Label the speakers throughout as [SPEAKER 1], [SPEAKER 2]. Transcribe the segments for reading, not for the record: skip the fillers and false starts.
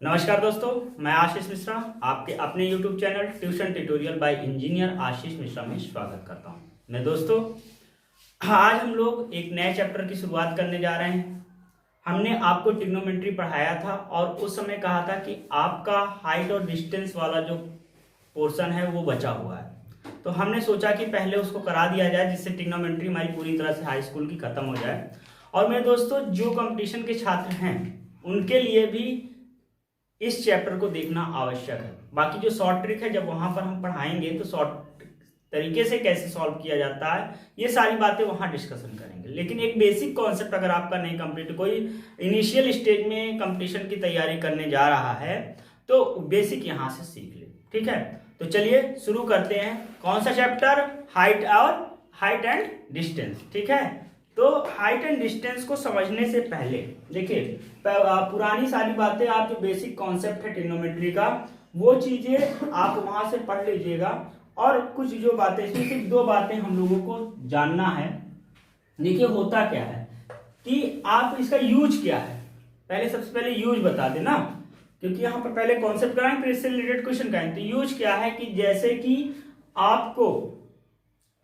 [SPEAKER 1] नमस्कार दोस्तों, मैं आशीष मिश्रा आपके अपने YouTube channel tuition tutorial by engineer Ashish Mishra में स्वागत करता हूं। मैं दोस्तों आज हम लोग एक नए चैप्टर की शुरुआत करने जा रहे हैं। हमने आपको ट्रिग्नोमेट्री पढ़ाया था और उस समय कहा था कि आपका हाइट और डिस्टेंस वाला जो पोर्शन है वो बचा हुआ है, तो हमने सोचा कि पहले उसको करा दिया जाए जिससे ट्रिग्नोमेट्री हमारी पूरी तरह से हाई स्कूल की खत्म हो जाए। और मेरे दोस्तों जो कंपटीशन के छात्र हैं उनके लिए भी इस चैप्टर को देखना आवश्यक है। बाकी जो शॉर्ट ट्रिक है जब वहां पर हम पढ़ाएंगे तो शॉर्ट तरीके से कैसे सॉल्व किया जाता है ये सारी बातें वहां डिस्कशन करेंगे, लेकिन एक बेसिक कॉन्सेप्ट अगर आपका नहीं कंप्लीट, कोई इनिशियल स्टेज में कंपटीशन की तैयारी करने जा रहा है तो बेसिक यहां से सीख ले। ठीक है, तो चलिए शुरू करते हैं। कौन सा चैप्टर? Height and distance. ठीक है, तो हाइट एंड डिस्टेंस को समझने से पहले देखिए पुरानी सारी बातें, आप जो बेसिक कॉन्सेप्ट है ट्रिग्नोमेट्री का वो चीजें आप वहां से पढ़ लीजिएगा। और कुछ जो बातें, सिर्फ दो बातें हम लोगों को जानना है। देखिए होता क्या है कि आप इसका यूज क्या है, पहले सबसे पहले यूज बता देना, क्योंकि यहाँ पर पहले कॉन्सेप्ट कराएंगे फिर इससे रिलेटेड क्वेश्चन कराएंगे। तो यूज क्या है कि जैसे कि आपको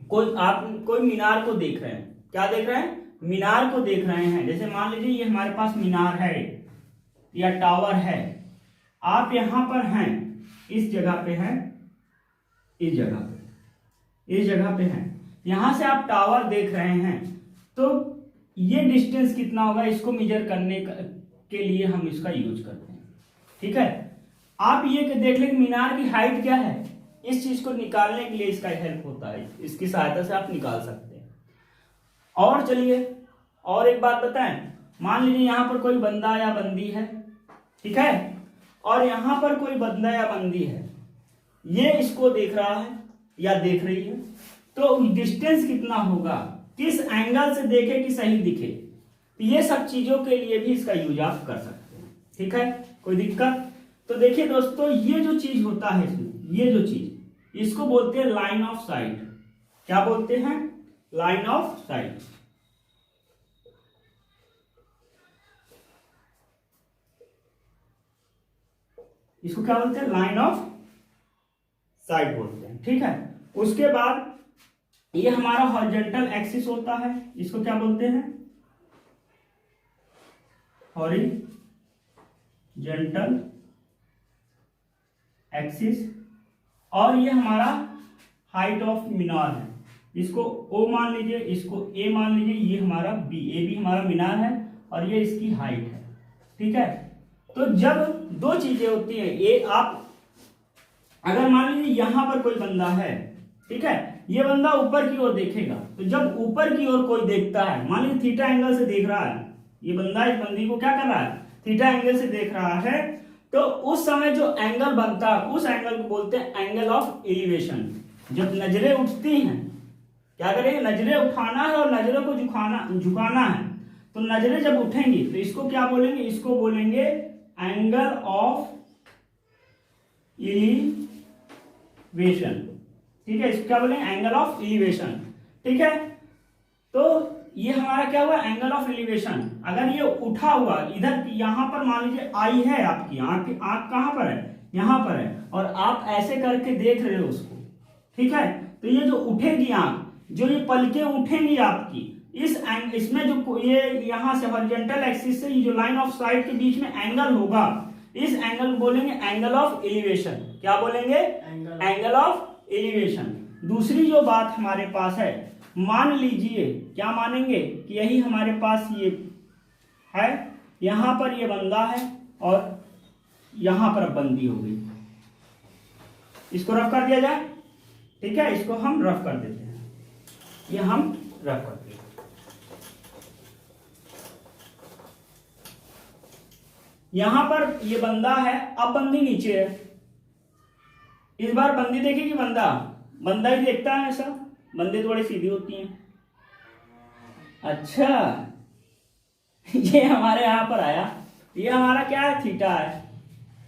[SPEAKER 1] कोई मीनार को देख रहे हैं, क्या देख रहे हैं? मीनार को देख रहे हैं। जैसे मान लीजिए ये हमारे पास मीनार है या टावर है, आप यहां पर हैं, इस जगह पे हैं, इस जगह पे हैं, यहां से आप टावर देख रहे हैं, तो ये डिस्टेंस कितना होगा इसको मेजर करने के लिए हम इसका यूज करते हैं। ठीक है, आप ये देख लें मीनार की हाइट क्या है, इस चीज को निकालने के लिए इसका हेल्प होता है, इसकी सहायता से आप निकाल सकते हैं। और चलिए और एक बात बताएं, मान लीजिए यहां पर कोई बंदा या बंदी है, ठीक है, और यहां पर कोई बंदा या बंदी है, ये इसको देख रहा है या देख रही है, तो डिस्टेंस कितना होगा, किस एंगल से देखे कि सही दिखे, तो ये सब चीजों के लिए भी इसका यूज आप कर सकते हैं। ठीक है, कोई दिक्कत? तो देखिए दोस्तों ये जो चीज होता है इसमें, ये जो चीज इसको बोलते हैं लाइन ऑफ साइट। क्या बोलते हैं? Line of site. इसको क्या बोलते हैं? लाइन ऑफ साइट बोलते हैं। ठीक है, उसके बाद ये हमारा हॉरिजॉन्टल एक्सिस होता है, इसको क्या बोलते हैं? Horizontal axis. और ये हमारा हाइट ऑफ मीनार है, इसको O मान लीजिए, इसको A मान लीजिए, ये हमारा ए बी हमारा मीनार है और ये इसकी हाइट है। ठीक है, तो जब दो चीजें होती है, ये आप अगर मान लीजिए यहां पर कोई बंदा है, ठीक है, ये बंदा ऊपर की ओर देखेगा, तो जब ऊपर की ओर कोई देखता है, मान लीजिए थीटा एंगल से देख रहा है, ये बंदा इस बंदी को क्या कर रहा है? थीटा एंगल से देख रहा है, तो उस समय जो एंगल बनता है उस एंगल को बोलते हैं एंगल ऑफ एलिवेशन। जब नजरें उठती हैं, क्या करेंगे? नजरें उठाना है और नजरों को झुकाना है, तो नजरें जब उठेंगी तो इसको क्या बोलेंगे? इसको बोलेंगे एंगल ऑफ एलिवेशन। ठीक है, इसको क्या बोलेंगे? Angle of elevation. ठीक है, तो ये हमारा क्या हुआ? Angle of elevation. अगर ये उठा हुआ इधर, यहां पर मान लीजिए आई है आपकी आंख कहां पर है? यहां पर है, और आप ऐसे करके देख रहे हो उसको। ठीक है, तो ये जो उठेगी आंख, जो ये पलकें उठेंगी आपकी, इसमें जो ये यहां से हॉरिजॉन्टल एक्सिस से ये जो लाइन ऑफ साइट के बीच में एंगल होगा, इस एंगल को बोलेंगे एंगल ऑफ एलिवेशन। क्या बोलेंगे? Angle of elevation. दूसरी जो बात हमारे पास है, मान लीजिए क्या मानेंगे कि यही हमारे पास ये है, यहां पर ये बंदा है और यहां पर बंदी हो गई, इसको रफ कर दिया जाए। ठीक है, इसको हम रफ कर देते हैं, ये हम रफ कर देते हैं। यहां पर ये बंदा है, अब बंदी नीचे है, इस बार बंदी देखेगी, बंदा ही देखता है ऐसा, बंदे थोड़ी सीधी होती हैं। अच्छा ये हमारे यहां पर आया, ये हमारा क्या है? थीटा है।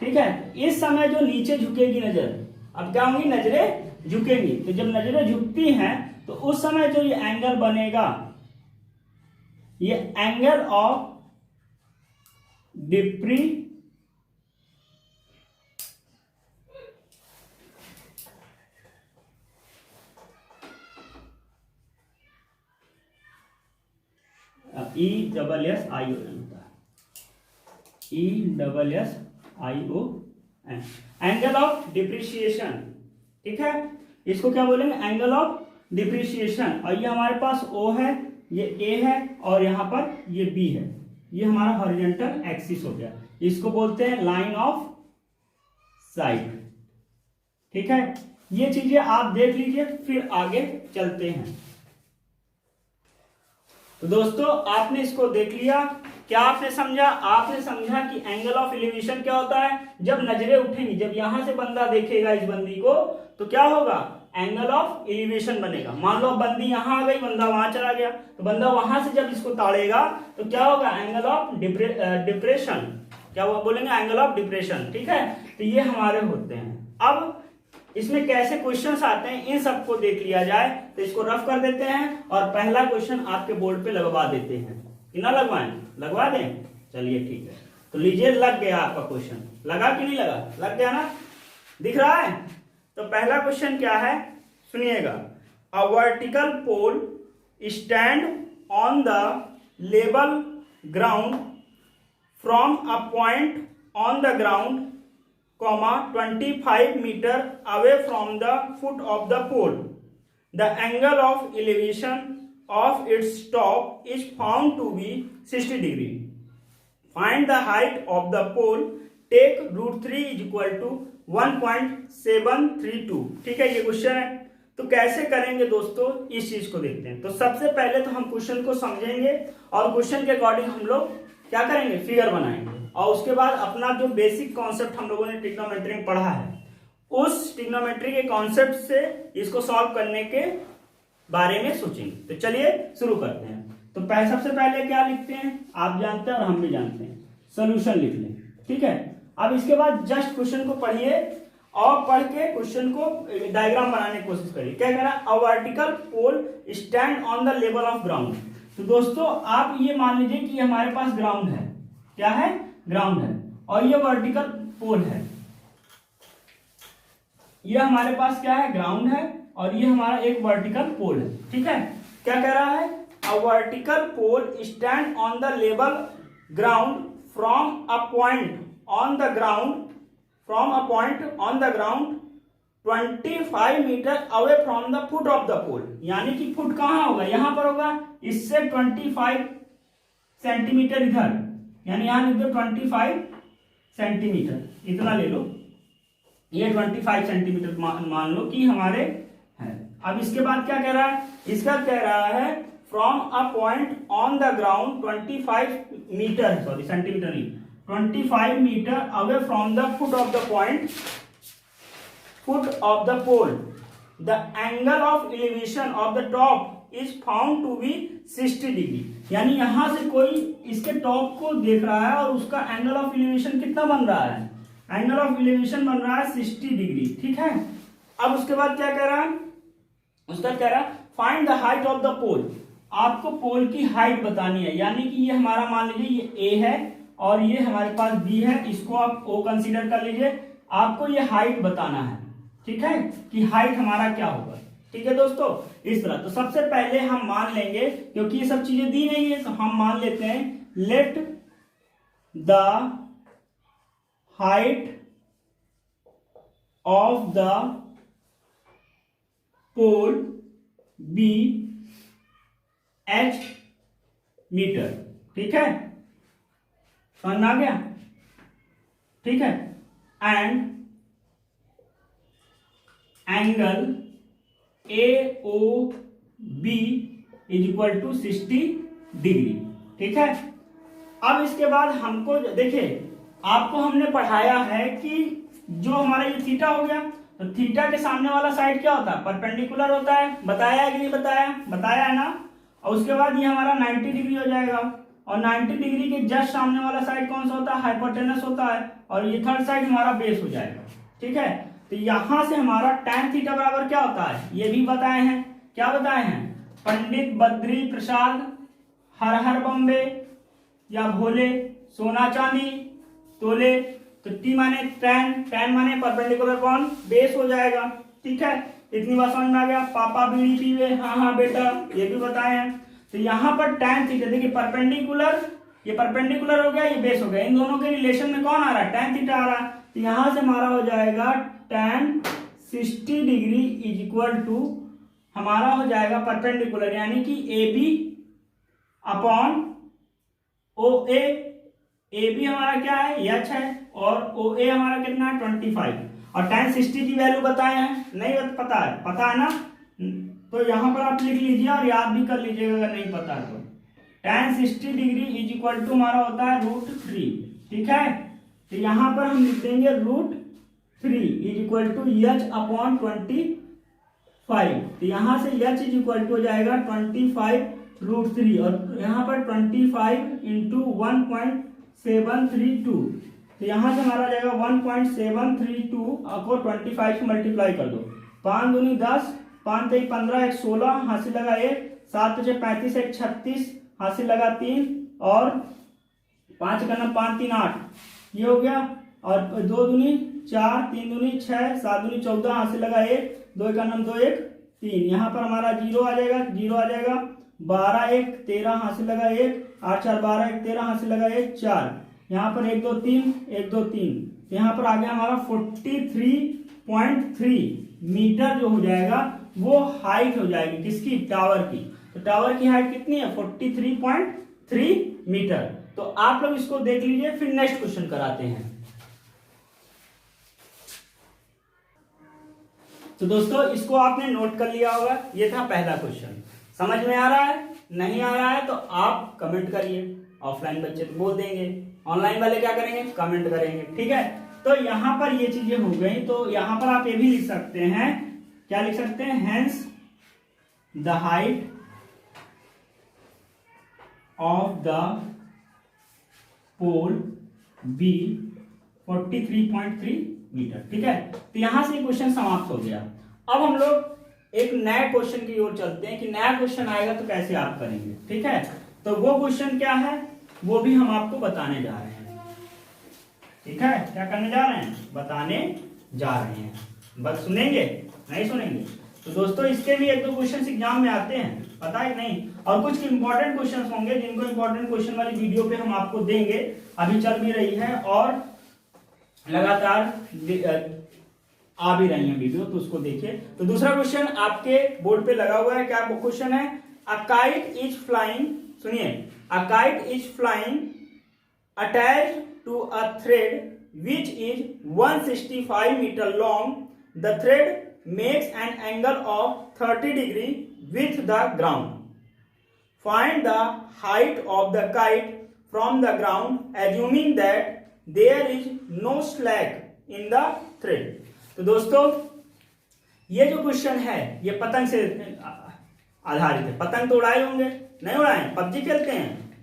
[SPEAKER 1] ठीक है, इस समय जो नीचे झुकेगी नजर, अब क्या होंगी? नजरें झुकेंगी, तो जब नजरें झुकती हैं तो उस समय जो ये एंगल बनेगा, ये एंगल ऑफ डिप्रीसिएशन ESSION होता है, ESSION, एंगल ऑफ डिप्रिसिएशन। ठीक है, इसको क्या बोलेंगे, एंगल ऑफ डिप्रिसिएशन। और ये हमारे पास O है, ये A है, और यहाँ पर ये B है, ये हमारा हॉरिजॉन्टल एक्सिस हो गया। इसको बोलते हैं लाइन ऑफ साइट। ठीक है, ये चीजें आप देख लीजिए, फिर आगे चलते हैं। तो दोस्तों आपने इसको देख लिया, क्या आपने समझा? आपने समझा कि एंगल ऑफ एलिवेशन क्या होता है। जब नजरें उठेंगी, जब यहां से बंदा देखेगा इस बंदी को, तो क्या होगा, एंगल ऑफ एलिवेशन बनेगा। मान लो बंदी यहां आ गई, बंदा वहां चला गया, तो बंदा वहां से जब इसको ताड़ेगा तो क्या होगा, एंगल ऑफ डिप्रेशन, क्या वो बोलेंगे, एंगल ऑफ डिप्रेशन। ठीक है, तो ये हमारे होते हैं। अब इसमें कैसे क्वेश्चंस आते हैं, इन सबको देख लिया जाए। तो इसको रफ कर देते हैं और पहला क्वेश्चन आपके बोर्ड पे लगवा देते हैं, कि ना लगवाएं, लगवा दें, चलिए ठीक है। तो लीजिए, लग गया आपका क्वेश्चन, लगा कि नहीं लगा, लग गया ना, दिख रहा है। तो पहला क्वेश्चन क्या है, सुनिएगा। A vertical pole stand on the level ground from a point on the ground, 25 meter away from the foot of the pole. The angle of elevation of its top is found to be 60 degree. Find the height of the pole. Take √3 is equal to 1.732. ठीक है, ये question है। तो कैसे करेंगे दोस्तों, इस चीज को देखते हैं। तो सबसे पहले तो हम क्वेश्चन को समझेंगे और क्वेश्चन के अकॉर्डिंग हम लोग क्या करेंगे, फिगर बनाएंगे। और उसके बाद अपना जो बेसिक कॉन्सेप्ट हम लोगों ने ट्रिग्नोमेट्री में पढ़ा है, उस ट्रिग्नोमेट्री के कॉन्सेप्ट से इसको सॉल्व करने के बारे में सोचेंगे। तो चलिए शुरू करते हैं। तो सबसे पहले क्या लिखते हैं, आप जानते हैं और हम भी जानते हैं, सोल्यूशन लिख लें। ठीक है, अब इसके बाद जस्ट क्वेश्चन को पढ़िए और पढ़ के क्वेश्चन को डायग्राम बनाने की कोशिश करिए। क्या कह रहा है, a vertical pole stand on the level of ground. तो दोस्तों आप ये मान लीजिए कि हमारे पास ग्राउंड है, क्या है, ग्राउंड है, और ये वर्टिकल पोल है। ये हमारे पास क्या है, ग्राउंड है, और ये हमारा एक वर्टिकल पोल है। ठीक है, क्या कह रहा है, a vertical pole stand on the level ground from a point on the ground, 25 metre away from the foot of the pole. यानी कि फुट कहां होगा, यहां पर होगा, इससे 25 सेंटीमीटर इधर, यानी यहां लिख दो 25 सेंटीमीटर, इतना ले लो, ये 25 सेंटीमीटर मान लो कि हमारे है। अब इसके बाद क्या कह रहा है, इसका कह रहा है from a point on the ground 25 meter, sorry centimeter नहीं, 25 metre away from the foot of the point, foot of the pole, the angle of elevation of the top is found to be 60 degree. यानी यहां से कोई इसके top को देख रहा है और उसका एंगल ऑफ एलिवेशन कितना बन रहा है, एंगल ऑफ एलिवेशन बन रहा है 60 डिग्री। ठीक है, अब उसके बाद क्या कह रहा है, उसका कह रहा है find the height of the pole. आपको पोल की हाइट बतानी है, यानी कि ये हमारा मान लीजिए ये A है और ये हमारे पास B है, इसको आप O कंसीडर कर लीजिए। आपको ये हाइट बताना है, ठीक है, कि हाइट हमारा क्या होगा। ठीक है दोस्तों, इस तरह। तो सबसे पहले हम मान लेंगे, क्योंकि ये सब चीजें दी नहीं है, तो हम मान लेते हैं let the height of the pole be h meter. ठीक है, समझ में आ गया, ठीक है, and angle AOB is equal to 60 degree. ठीक है, अब इसके बाद हमको देखिए, आपको हमने पढ़ाया है कि जो हमारा ये थीटा हो गया, तो थीटा के सामने वाला साइड क्या होता है, परपेंडिकुलर होता है। बताया है कि नहीं बताया, बताया है ना। और उसके बाद ये हमारा 90 डिग्री हो जाएगा, और 90 डिग्री के जस्ट सामने वाला साइड कौन सा होता है, हाइपोटेनस होता है, और ये थर्ड साइड हमारा बेस हो जाएगा। ठीक है, तो यहां से हमारा tan थीटा बराबर क्या होता है, ये भी बताए हैं। क्या बताए हैं, पंडित बद्री प्रसाद, हर हर बम्बे या भोले, सोना चांदी तोले। तो T माने tan माने परपेंडिकुलर अपॉन बेस हो जाएगा। ठीक है, इतनी बात समझ में आ गया। पापा बीड़ी पीवे, हाँ हाँ बेटा, ये भी बताए हैं। तो यहाँ पर tan थीटा, देखिए परपेंडिकुलर, ये परपेंडिकुलर हो गया, ये बेस हो गया, इन दोनों के रिलेशन में कौन आ रहा है, tan थीटा आ रहा है। तो यहां से हमारा हो जाएगा tan 60 degree is equal to हमारा हो जाएगा परपेंडिकुलर, यानी कि AB अपॉन OA। AB हमारा क्या है, H है, और OA हमारा कितना है 25, और tan 60 की वैल्यू बताए हैं, नहीं पता है, पता है ना, तो यहां पर आप लिख लीजिए और याद भी कर लीजिएगा अगर नहीं पता है तो। tan 60 degree is equal to हमारा होता है √3, ठीक है। तो यहां पर हम लिख देंगे √3 is equal to H upon 25। तो यहां से H इज इक्वल टू हो जाएगा 25√3, और यहां पर 25 इंटू 1.732, तो यहां से हमारा जाएगा 1.732 को 25 से मल्टीप्लाई कर दो, 5 दूनी 10, 5 तेई 15, 1 16, हासिल लगा 1, 7 5 35, 1 36, हासिल लगा 3, और 5 का 5 3 8, ये हो गया, और 2 दूनी 4, 3 दूनी 6, 7 दूनी 14, हासिल लगा 1, 2 का 2 1 3, यहाँ पर हमारा 0 आ जाएगा, 0 आ जाएगा, 12 1 13, हासिल लगा 1, 8 4 12 1 13, हासिल लगा 1 4, यहाँ पर 1 2 3 1 2 3, यहाँ पर आ गया हमारा 43.3 मीटर जो हो जाएगा वो हाइट हो जाएगी किसकी, टावर की। तो टावर की हाइट कितनी है 43.3 मीटर। तो आप लोग इसको देख लीजिए, फिर नेक्स्ट क्वेश्चन कराते हैं। तो दोस्तों इसको आपने नोट कर लिया होगा, ये था पहला क्वेश्चन। समझ में आ रहा है, नहीं आ रहा है तो आप कमेंट करिए, ऑफलाइन बच्चे तो बोल देंगे, ऑनलाइन वाले क्या करेंगे, कमेंट करेंगे, ठीक है। तो यहां पर ये चीजें हो गई, तो यहां पर आप ये भी लिख सकते हैं, क्या लिख सकते हैं, hence the height of the pole be 43.3 meter, ठीक है। तो यहां से क्वेश्चन समाप्त हो गया। अब हम लोग एक नए क्वेश्चन की ओर चलते हैं कि नया क्वेश्चन आएगा तो कैसे आप करेंगे, ठीक है। तो वो क्वेश्चन क्या है वो भी हम आपको बताने जा रहे हैं, ठीक है। क्या करने जा रहे हैं, बताने जा रहे हैं, बस सुनेंगे नहीं सुनेंगे। तो दोस्तों इसके भी 1 2 क्वेश्चन एग्जाम में आते हैं, पता है नहीं, और कुछ इंपॉर्टेंट क्वेश्चन होंगे जिनको इंपॉर्टेंट क्वेश्चन वाली वीडियो पे हम आपको देंगे, अभी चल भी रही है और लगातार आ भी रही है वीडियो, तो उसको देखिए। तो दूसरा क्वेश्चन आपके बोर्ड पे लगा हुआ है, क्या क्वेश्चन है, अ काइट इज फ्लाइंग, सुनिए, a kite is flying attached to a thread which is 165 meter long. The thread makes an angle of 30 degree with the ground. Find the height of the kite from the ground, assuming that there is no slack in the thread. तो दोस्तों ये जो question है ये पतंग से आधारित है। पतंग तो उड़ाए होंगे, नहीं उड़ाए, पबजी खेलते हैं,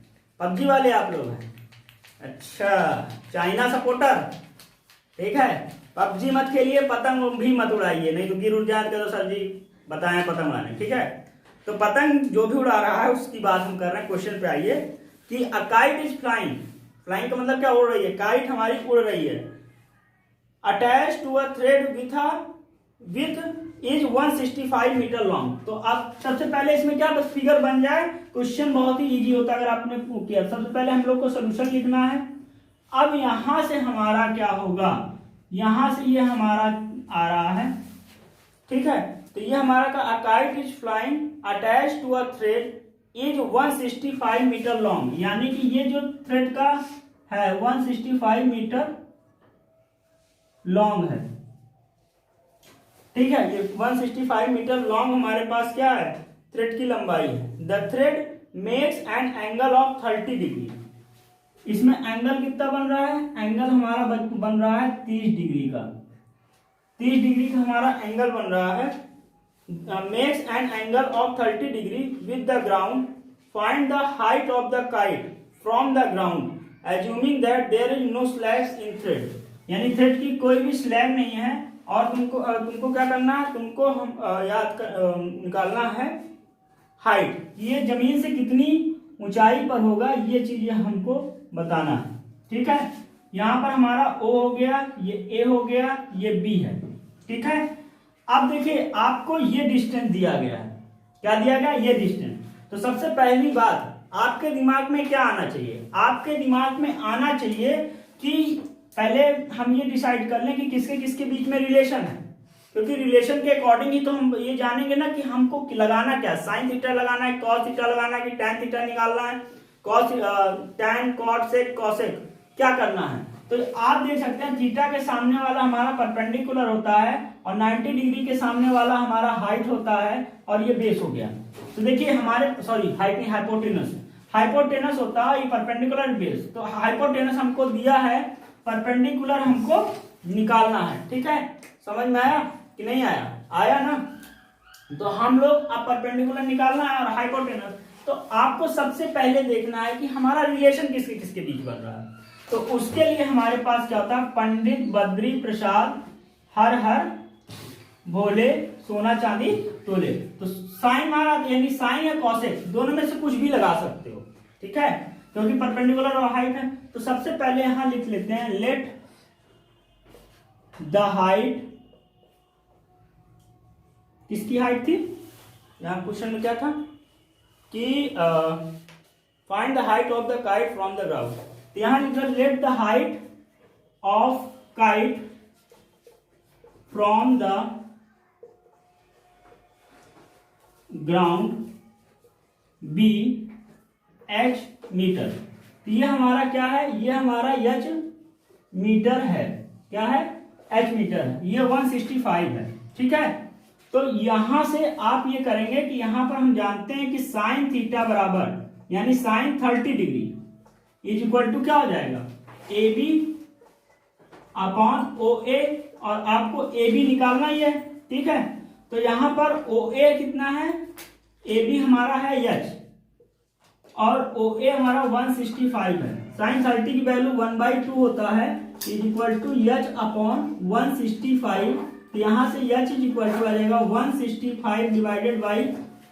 [SPEAKER 1] पबजी वाले आप लोग हैं, अच्छा चाइना सपोर्टर, ठीक है। पबजी मत खेलिए, पतंग भी मत उड़ाइए, नहीं तो गिर उड़ जाए तो सर जी बताएं पतंग उड़ाने, ठीक है। तो पतंग जो भी उड़ा रहा है उसकी बात हम कर रहे हैं। क्वेश्चन पे आइए कि अ काइट इज फ्लाइंग, फ्लाइंग का मतलब क्या, उड़ रही है, काइट हमारी उड़ रही है, attach to a thread with is 165 meter long. तो आप सबसे पहले इसमें क्या बस फिगर बन जाए, क्वेश्चन बहुत ही इजी होता है अगर आपने किया। सबसे पहले हम लोग को सोल्यूशन लिखना है। अब यहां से हमारा क्या होगा, यहां से ये हमारा आ रहा है, ठीक है। तो ये हमारा का a kite is flying attach to a thread is 165 meter long, यानी कि ये जो थ्रेड का है 165 मीटर लॉन्ग है, ठीक है। ये 165 मीटर लॉन्ग हमारे पास क्या है, थ्रेड की लंबाई है। The thread makes an angle of 30 degree, इसमें एंगल कितना बन रहा है, एंगल हमारा बन रहा है 30 डिग्री का, 30 डिग्री का हमारा एंगल बन रहा है। Makes an angle of 30 degree with the ground, find the height of the kite from the ground, assuming that there is no slags in thread, यानी थ्रेड की कोई भी स्लैग नहीं है, और तुमको क्या करना है, तुमको हम निकालना है हाइट, ये जमीन से कितनी ऊंचाई पर होगा, ये चीज हमको बताना है, ठीक है। यहां पर हमारा O हो गया, ये A हो गया, ये B है, ठीक है। अब देखिए आपको ये डिस्टेंस दिया गया है, क्या दिया गया, ये डिस्टेंस। तो सबसे पहली बात आपके दिमाग में क्या आना चाहिए, आपके दिमाग में आना चाहिए कि पहले हम ये डिसाइड कर लें कि किसके किसके बीच में रिलेशन है, क्योंकि रिलेशन के अकॉर्डिंग ही तो हम ये जानेंगे ना कि हमको लगाना क्या, साइन थीटा लगाना है, कॉस थीटा लगाना है, कि टैन थीटा निकालना है, टैन कॉट सेक कॉसेक क्या करना है। तो आप देख सकते हैं थीटा के सामने वाला हमारा परपेंडिकुलर होता है और 90 डिग्री के सामने वाला हमारा हाइट होता है और ये बेस हो गया। तो देखिए हमारे सॉरी हाइट नहीं, हाइपोटेनस, हाइपोटेनस होता है ये परपेंडिकुलर बेस। तो हाइपोटेनस हमको दिया है, परपेंडिकुलर हमको निकालना है। ठीक है, समझ में आया कि नहीं आया, आया ना। तो हम लोग अब परपेंडिकुलर निकालना है और हाइपोटेनस। तो आपको सबसे पहले देखना है कि हमारा रिलेशन किसके किसके बीच बन रहा है। तो उसके लिए हमारे पास क्या होता है, पंडित बद्री प्रसाद हर हर भोले सोना चांदी तोले। तो साइन मारा यानी साइन या कॉसेक दोनों में से कुछ भी लगा सकते हो। ठीक है, क्योंकि परपेंडिकुलर और हाइट है। तो सबसे पहले यहां लिख लेते हैं लेट द हाइट, किसकी हाइट थी, यहां क्वेश्चन में क्या था कि find the height of the kite from the ground. तो यहां लिखा let the height of kite from the ground be H meter. तो ये हमारा क्या है, ये हमारा एच मीटर है, क्या है, एच मीटर है, ये 165 है। ठीक है, तो यहां से आप ये करेंगे कि यहां पर हम जानते हैं कि साइन थीटा बराबर यानी sine 30 degree is equal to क्या हो जाएगा, ए बी अपॉन ओ ए, और आपको ए बी निकालना ही है। ठीक है, तो यहां पर ओ ए कितना है, ए बी हमारा है एच और ओ ए हमारा 165 है। साइन 30 की वैल्यू 1/2 होता है is equal to H upon 165। तो यहां से एच इज इक्वल टू आ जाएगा 165 डिवाइडेड बाई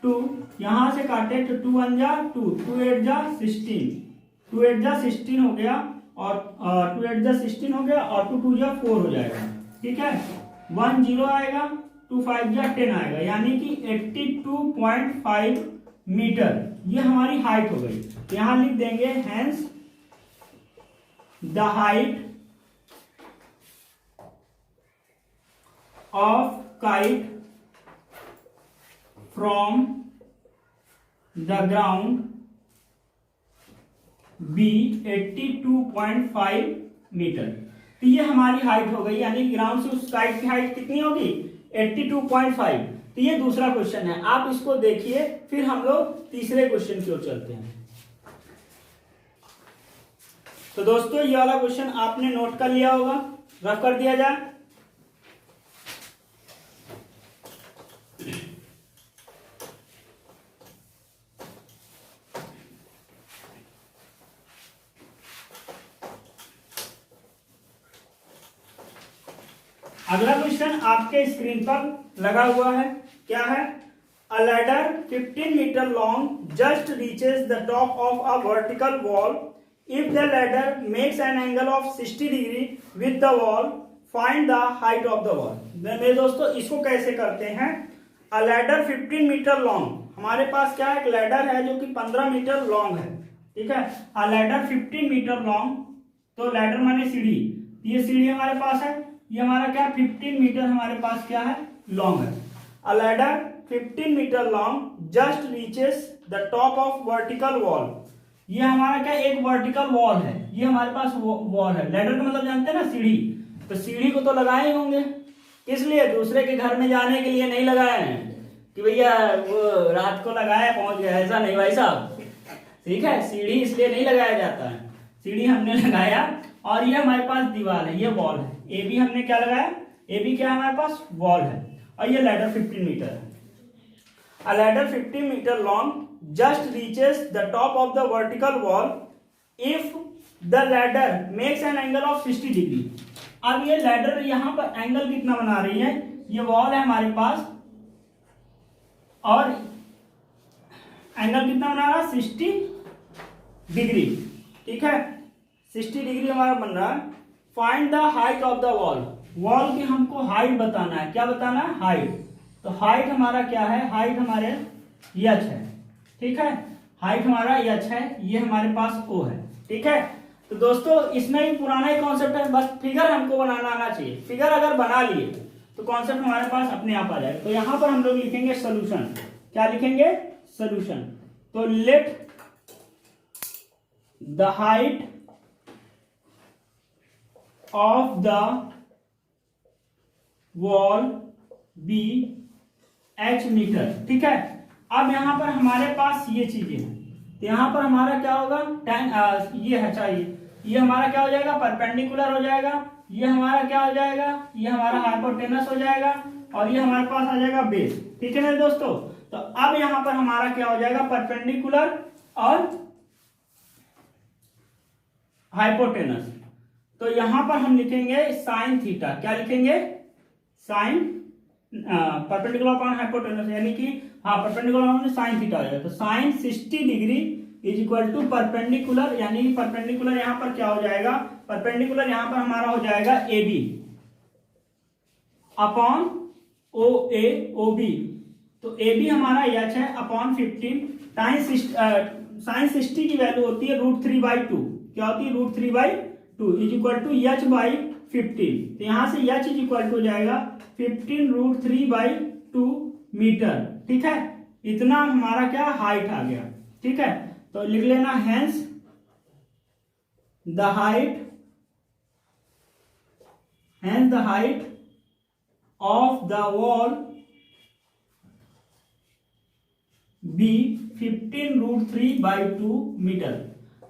[SPEAKER 1] 2। यहां से काटे तो 2 1 जा 2, 2 8 जा 16, 2 8 जा 16 हो गया और 2 8 जा 16 हो गया और 2 2 जा 4 हो जाएगा। ठीक है, 1 0 आएगा, 2 5 जा 10 आएगा, यानी कि 82.5 मीटर ये हमारी हाइट हो गई। यहां लिख देंगे hence the height of kite from the ground be 82.5 meter. तो ये हमारी हाइट हो गई, यानी ग्राउंड से उस काइट की हाइट कितनी होगी, 82.5। तो ये दूसरा क्वेश्चन है, आप इसको देखिए, फिर हम लोग तीसरे क्वेश्चन की ओर चलते हैं। तो दोस्तों ये वाला क्वेश्चन आपने नोट कर लिया होगा, रफ कर दिया जाए। अगला क्वेश्चन आपके स्क्रीन पर लगा हुआ है, क्या है, a ladder 15 meter long just reaches the top of a vertical wall if the ladder makes an angle of 60 degree with the wall, find the height of the wall. मेरे दोस्तों इसको कैसे करते हैं, अ लैडर 15 मीटर लॉन्ग, हमारे पास क्या है, एक लैडर है जो कि 15 मीटर लॉन्ग है। ठीक है, अ लैडर 15 मीटर लॉन्ग, तो लैडर माने सीढ़ी, ये सीढ़ी हमारे पास है, ये हमारा क्या 15 मीटर हमारे पास क्या है, लॉन्ग है। A ladder 15 meter long just reaches the top of vertical wall, ये हमारा क्या एक वर्टिकल वॉल है, ये हमारे पास वॉल है। लैडर का मतलब जानते हैं ना सीढ़ी, तो सीढ़ी को तो लगाए होंगे, किस लिए, दूसरे के घर में जाने के लिए नहीं लगाए हैं कि भैया वो रात को लगाया पहुंच गया, ऐसा नहीं भाई साहब। ठीक है, सीढ़ी इसलिए नहीं लगाया जाता है, सीढ़ी हमने लगाया और ये हमारे पास दीवार है, ये वॉल है, ए बी हमने क्या लगाया, ए बी क्या हमारे पास वॉल है, और ये लैडर 15 मीटर है। A ladder 15 meter long just reaches the top of the vertical wall if the ladder makes an angle of 60 degree. अब ये लैडर यहां पर एंगल कितना बना रही है, ये वॉल है हमारे पास और एंगल कितना बना रहा है, 60 डिग्री। ठीक है, 60 डिग्री हमारा बन रहा है। Find the height of the wall, wall की हमको हाइट बताना है, क्या बताना है, हाइट। तो हाइट हमारा क्या है, हाइट हमारे एच है। ठीक है, हाइट हमारा h है, ये हमारे पास o है। ठीक है, तो दोस्तों इसमें ही पुराना ही कॉन्सेप्ट है, बस फिगर हमको बनाना आना चाहिए। फिगर अगर बना लिए तो कॉन्सेप्ट हमारे पास अपने आप आ जाएगा। तो यहां पर हम लोग लिखेंगे सोल्यूशन। क्या लिखेंगे? सोल्यूशन। तो let the height of the wall be h meter. ठीक है, अब यहां पर हमारे पास ये चीजें हैं, तो यहां पर हमारा क्या होगा, ये है चाहिए, ये हमारा क्या हो जाएगा, परपेंडिकुलर हो जाएगा, ये हमारा क्या हो जाएगा, ये हमारा हाइपोटेनस हो जाएगा, और ये हमारे पास आ जाएगा बेस। ठीक है मेरे दोस्तों, तो अब यहां पर हमारा क्या हो जाएगा, परपेंडिकुलर और हाइपोटेनस। तो यहां पर हम लिखेंगे साइन थीटा। क्या लिखेंगे? साइन परपेंडिकुलर अपॉन हाइपोटेनस, यानी कि हाँ परपेंडिकुलर अपॉन साइन थीटा हो जाएगा। तो sine 60 degree is equal to perpendicular, यानी कि परपेंडिकुलर यहां पर क्या हो जाएगा, परपेंडिकुलर यहां पर हमारा हो जाएगा A B upon O A O B. तो ए बी हमारा एच है अपॉन 15 साइन 60 की वैल्यू होती है √3/2। क्या होती है? √3/2 is equal to H by 15। तो यहां से एच इज इक्वल टू हो जाएगा 15√3/2 मीटर। ठीक है, इतना हमारा क्या हाइट आ गया। ठीक है, तो लिख लेना hence the height of the wall be 15√3/2 meter.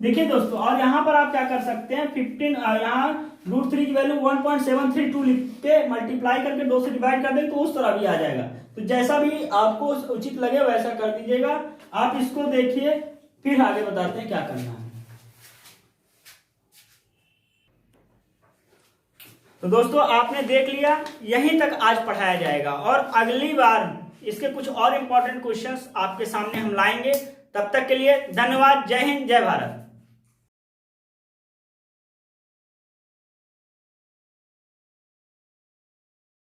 [SPEAKER 1] देखिए दोस्तों, और यहां पर आप क्या कर सकते हैं, 15 यहाँ √3 की वैल्यू 1.732 लिख के मल्टीप्लाई करके 2 से डिवाइड कर दें तो उस तरह भी आ जाएगा। तो जैसा भी आपको उचित लगे वैसा कर दीजिएगा। आप इसको देखिए, फिर आगे बताते हैं क्या करना है। तो दोस्तों आपने देख लिया, यहीं तक आज पढ़ाया जाएगा, और अगली बार इसके कुछ और इंपॉर्टेंट क्वेश्चंस आपके सामने हम लाएंगे। तब तक के लिए धन्यवाद। जय हिंद, जय भारत।